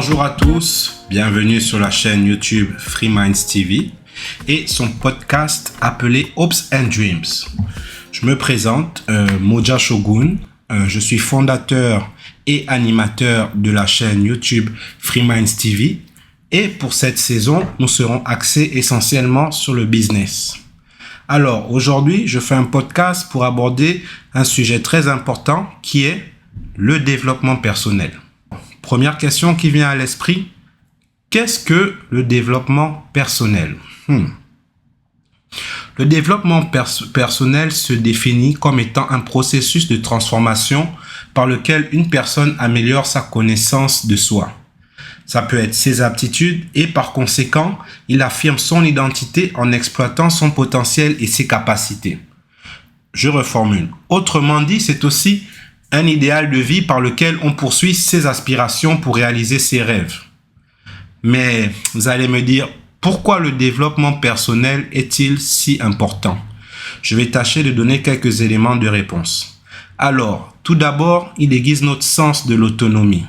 Bonjour à tous, bienvenue sur la chaîne YouTube Free Minds TV et son podcast appelé Hopes and Dreams. Je me présente, Moja Shogun, je suis fondateur et animateur de la chaîne YouTube Free Minds TV et pour cette saison, nous serons axés essentiellement sur le business. Alors aujourd'hui, je fais un podcast pour aborder un sujet très important qui est le développement personnel. Première question qui vient à l'esprit, qu'est-ce que le développement personnel? Le développement personnel se définit comme étant un processus de transformation par lequel une personne améliore sa connaissance de soi. Ça peut être ses aptitudes et par conséquent, il affirme son identité en exploitant son potentiel et ses capacités. Je reformule. Autrement dit, c'est aussi un idéal de vie par lequel on poursuit ses aspirations pour réaliser ses rêves. Mais vous allez me dire, pourquoi le développement personnel est-il si important? Je vais tâcher de donner quelques éléments de réponse. Alors, tout d'abord, il aiguise notre sens de l'autonomie.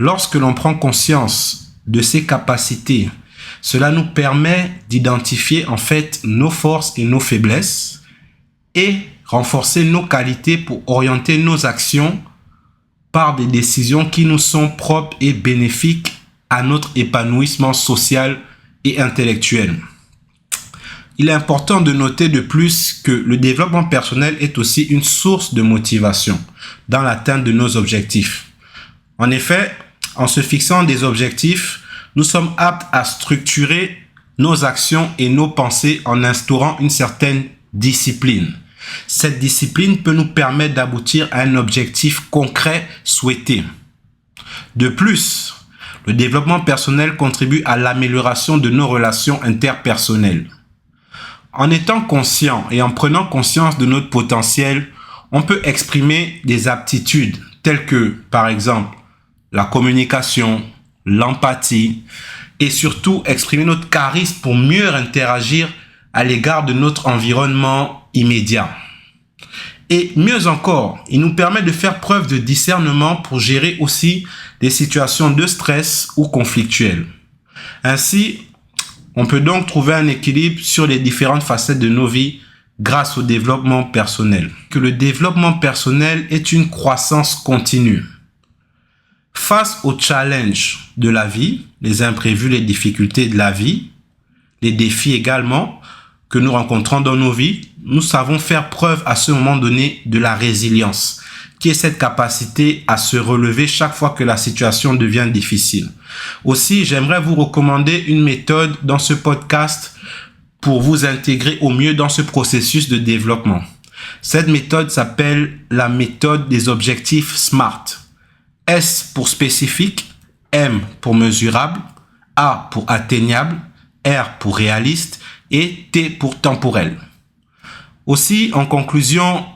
Lorsque l'on prend conscience de ses capacités, cela nous permet d'identifier en fait nos forces et nos faiblesses et renforcer nos qualités pour orienter nos actions par des décisions qui nous sont propres et bénéfiques à notre épanouissement social et intellectuel. Il est important de noter de plus que le développement personnel est aussi une source de motivation dans l'atteinte de nos objectifs. En effet, en se fixant des objectifs, nous sommes aptes à structurer nos actions et nos pensées en instaurant une certaine discipline. Cette discipline peut nous permettre d'aboutir à un objectif concret souhaité. De plus, le développement personnel contribue à l'amélioration de nos relations interpersonnelles. En étant conscient et en prenant conscience de notre potentiel, on peut exprimer des aptitudes telles que, par exemple, la communication, l'empathie et surtout exprimer notre charisme pour mieux interagir à l'égard de notre environnement immédiat. Et mieux encore, il nous permet de faire preuve de discernement pour gérer aussi des situations de stress ou conflictuelles. Ainsi, on peut donc trouver un équilibre sur les différentes facettes de nos vies grâce au développement personnel. Que le développement personnel est une croissance continue. Face aux challenges de la vie, les imprévus, les difficultés de la vie, les défis également que nous rencontrons dans nos vies, nous savons faire preuve à ce moment donné de la résilience, qui est cette capacité à se relever chaque fois que la situation devient difficile. Aussi, j'aimerais vous recommander une méthode dans ce podcast pour vous intégrer au mieux dans ce processus de développement. Cette méthode s'appelle la méthode des objectifs SMART. S pour spécifique, M pour mesurable, A pour atteignable, R pour réaliste et T pour temporel. Aussi, en conclusion,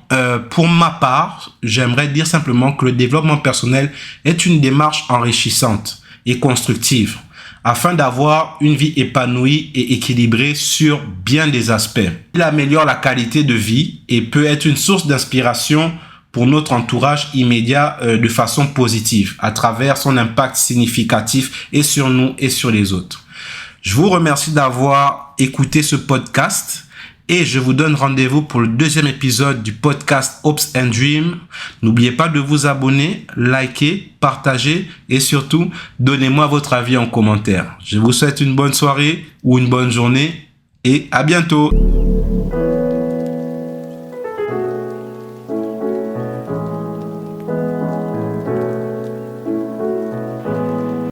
pour ma part, j'aimerais dire simplement que le développement personnel est une démarche enrichissante et constructive afin d'avoir une vie épanouie et équilibrée sur bien des aspects. Il améliore la qualité de vie et peut être une source d'inspiration pour notre entourage immédiat de façon positive à travers son impact significatif et sur nous et sur les autres. Je vous remercie d'avoir écouté ce podcast et je vous donne rendez-vous pour le deuxième épisode du podcast Hopes and Dreams. N'oubliez pas de vous abonner, liker, partager et surtout, donnez-moi votre avis en commentaire. Je vous souhaite une bonne soirée ou une bonne journée et à bientôt.